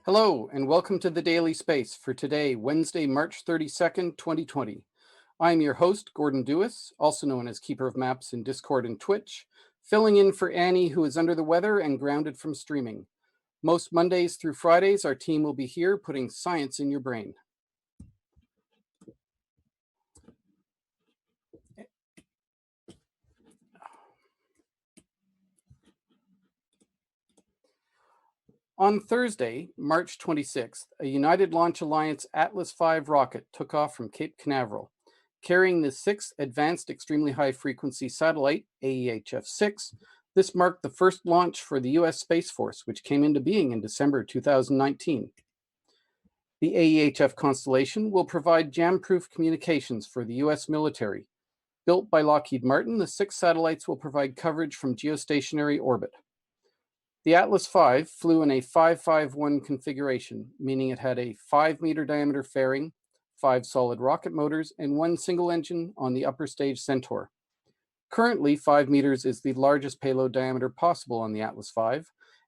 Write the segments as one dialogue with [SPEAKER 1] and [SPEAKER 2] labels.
[SPEAKER 1] Hello, and welcome to the Daily Space for today, Wednesday, March 32nd, 2020. I'm your host, Gordon Dewis, also known as Keeper of Maps in Discord and Twitch, filling in for Annie, who is under the weather and grounded from streaming. Most Mondays through Fridays, our team will be here putting science in your brain. On Thursday, March 26th, a United Launch Alliance Atlas V rocket took off from Cape Canaveral, carrying the sixth Advanced Extremely High Frequency Satellite, AEHF 6. This marked the first launch for the U.S. Space Force, which came into being in December 2019. The AEHF constellation will provide jam-proof communications for the U.S. military. Built by Lockheed Martin, the six satellites will provide coverage from geostationary orbit. The Atlas V flew in a 551 configuration, meaning it had a 5-meter diameter fairing, 5 solid rocket motors, and 1 single engine on the upper stage Centaur. Currently, 5 meters is the largest payload diameter possible on the Atlas V,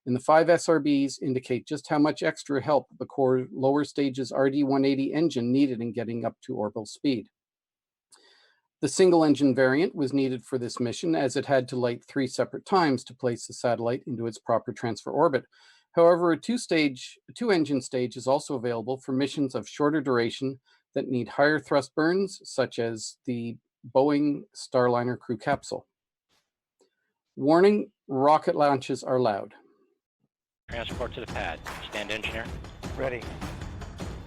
[SPEAKER 1] and the 5 SRBs indicate just how much extra help the core lower stage's RD-180 engine needed in getting up to orbital speed. The single-engine variant was needed for this mission as it had to light 3 separate times to place the satellite into its proper transfer orbit. However, a two-engine stage is also available for missions of shorter duration that need higher thrust burns, such as the Boeing Starliner crew capsule. Warning, rocket launches are loud.
[SPEAKER 2] Transport to the pad. Stand engineer.
[SPEAKER 3] Ready.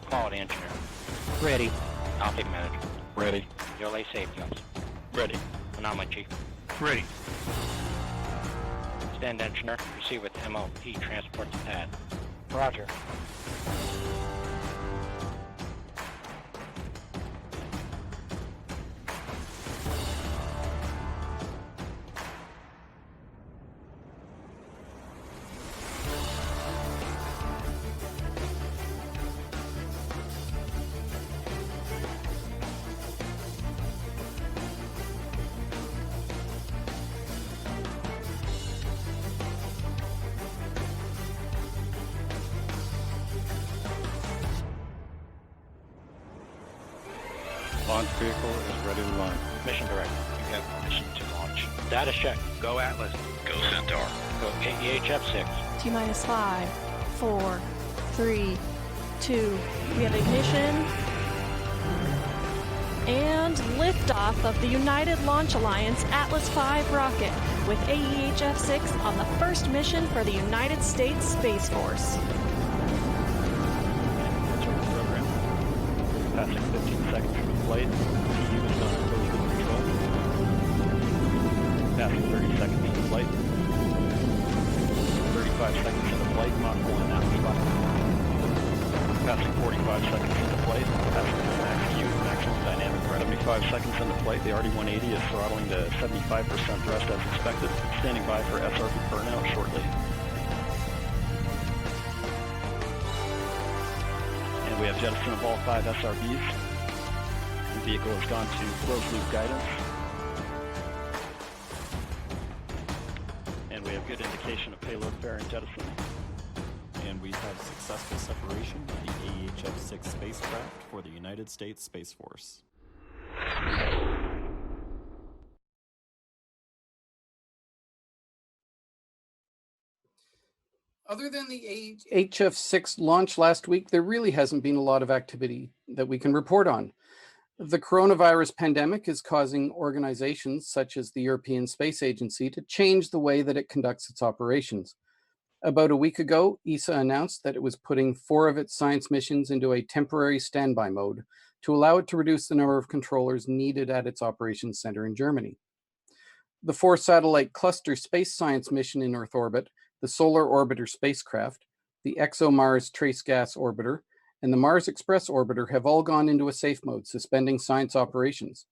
[SPEAKER 2] Quality engineer.
[SPEAKER 3] Ready.
[SPEAKER 2] Optic manager.
[SPEAKER 3] Ready.
[SPEAKER 2] Relay safety officer.
[SPEAKER 3] Ready.
[SPEAKER 2] Anomaly chief.
[SPEAKER 3] Ready.
[SPEAKER 2] Stand engineer. Proceed with MLP transport to pad.
[SPEAKER 3] Roger.
[SPEAKER 4] Launch vehicle is ready to launch.
[SPEAKER 2] Mission director. You have permission to launch. Status check. Go Atlas.
[SPEAKER 5] Go Centaur.
[SPEAKER 2] Go AEHF 6.
[SPEAKER 6] T-minus 5, 4, 3, 2. We have ignition. And liftoff of the United Launch Alliance Atlas V rocket with AEHF 6 on the first mission for the United States Space Force.
[SPEAKER 4] Program. Passing 15 seconds from the flight. TU is on close with control. Passing 30 seconds from the flight. 35 seconds into flight. Mach 1 Atlas V. Passing 45 seconds into flight. Passing the max Q, maximum dynamic pressure. 75 seconds into flight. The RD-180 is throttling to 75% thrust as expected. Standing by for SRB burnout shortly. We have jettison of all 5 SRBs. The vehicle has gone to closed loop guidance. And we have good indication of payload fairing jettison.
[SPEAKER 7] And we have successful separation of the AEHF-6 spacecraft for the United States Space Force.
[SPEAKER 1] Other than the AEHF-6 launch last week, there really hasn't been a lot of activity that we can report on. The coronavirus pandemic is causing organizations such as the European Space Agency to change the way that it conducts its operations. About a week ago, ESA announced that it was putting 4 of its science missions into a temporary standby mode to allow it to reduce the number of controllers needed at its operations center in Germany. The 4-satellite cluster space science mission in Earth orbit, the Solar Orbiter spacecraft, the ExoMars Trace Gas Orbiter, and the Mars Express Orbiter have all gone into a safe mode, suspending science operations.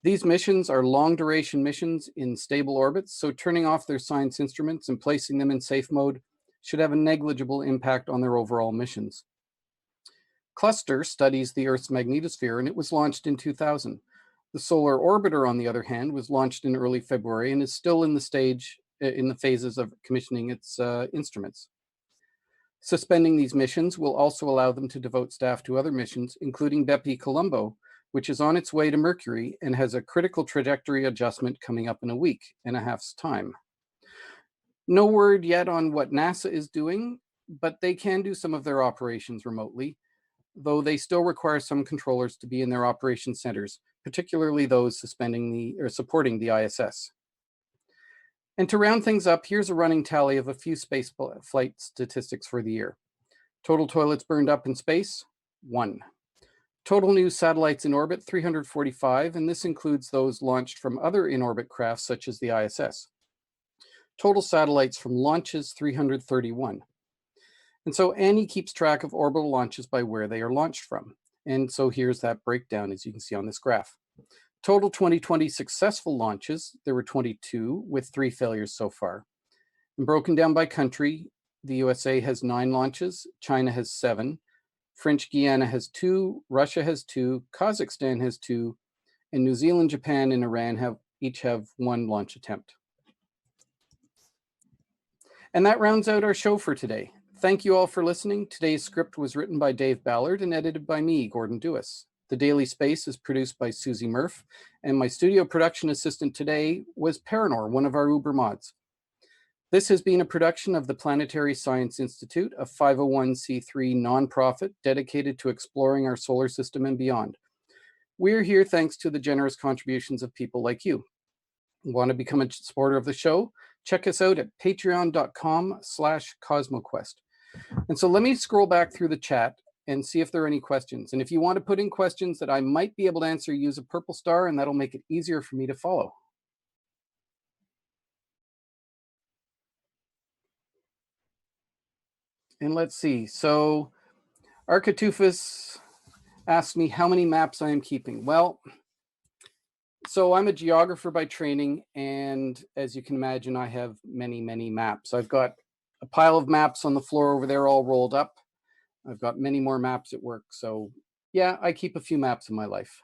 [SPEAKER 1] These missions are long-duration missions in stable orbits, so turning off their science instruments and placing them in safe mode should have a negligible impact on their overall missions. Cluster studies the Earth's magnetosphere, and it was launched in 2000. The Solar Orbiter, on the other hand, was launched in early February and is still in the phases of commissioning its instruments. Suspending these missions will also allow them to devote staff to other missions, including Bepi Colombo, which is on its way to Mercury and has a critical trajectory adjustment coming up in a week and a half's time. No word yet on what NASA is doing, but they can do some of their operations remotely, though they still require some controllers to be in their operation centers, particularly those supporting the ISS. And to round things up, here's a running tally of a few space flight statistics for the year. Total toilets burned up in space, 1. Total new satellites in orbit, 345, and this includes those launched from other in-orbit crafts such as the ISS. Total satellites from launches, 331. And so Annie keeps track of orbital launches by where they are launched from. And so here's that breakdown, as you can see on this graph. Total 2020 successful launches, there were 22, with 3 failures so far. And broken down by country, the USA has 9 launches, China has 7, French Guiana has 2, Russia has 2, Kazakhstan has 2, and New Zealand, Japan, and Iran each have 1 launch attempt. And that rounds out our show for today. Thank you all for listening. Today's script was written by Dave Ballard and edited by me, Gordon Dewis. The Daily Space is produced by Susie Murph, and my studio production assistant today was Paranor, one of our Uber mods. This has been a production of the Planetary Science Institute, a 501c3 nonprofit dedicated to exploring our solar system and beyond. We're here thanks to the generous contributions of people like you. Want to become a supporter of the show? Check us out at patreon.com/CosmoQuest. And so let me scroll back through the chat and see if there are any questions. And if you want to put in questions that I might be able to answer, use a purple star, and that'll make it easier for me to follow. And let's see. So Architufus asked me how many maps I am keeping. Well, so I'm a geographer by training, and as you can imagine, I have many, many maps. I've got a pile of maps on the floor over there all rolled up. I've got many more maps at work. So yeah, I keep a few maps in my life.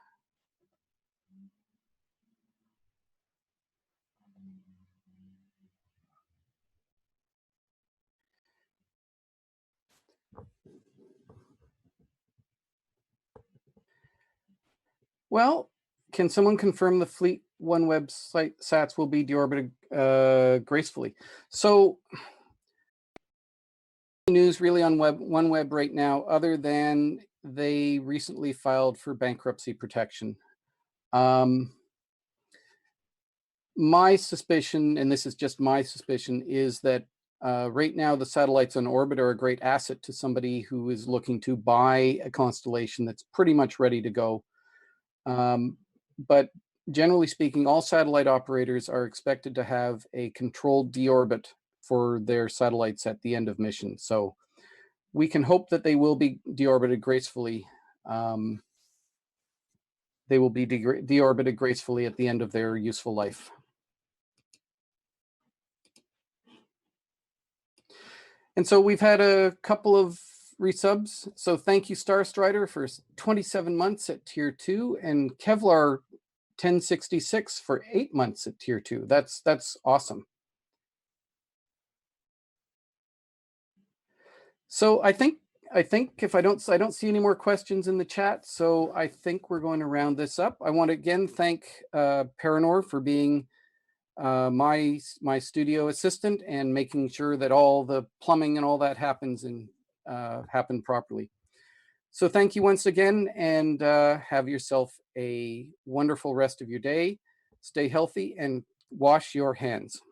[SPEAKER 1] Well, can someone confirm the Fleet OneWeb sats will be deorbited gracefully? So news really on OneWeb right now, other than they recently filed for bankruptcy protection. My suspicion, and this is just my suspicion, is that right now the satellites on orbit are a great asset to somebody who is looking to buy a constellation that's pretty much ready to go. But generally speaking, all satellite operators are expected to have a controlled deorbit for their satellites at the end of mission. So we can hope that they will be deorbited gracefully. They will be deorbited gracefully at the end of their useful life. And so we've had a couple of resubs. So thank you, Star Strider, for 27 months at Tier 2, and Kevlar 1066 for 8 months at Tier 2. That's awesome. So I think if I don't see any more questions in the chat, so I think we're going to round this up. I want to again thank Paranor for being my studio assistant and making sure that all the plumbing and all that happens and happen properly. So thank you once again, and have yourself a wonderful rest of your day. Stay healthy and wash your hands.